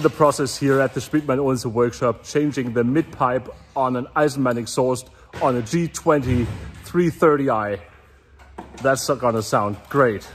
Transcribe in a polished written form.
the process here at the Schmiedmann Odense workshop, changing the mid pipe on an Eisenmann exhaust on a G20 330i. That's gonna sound great.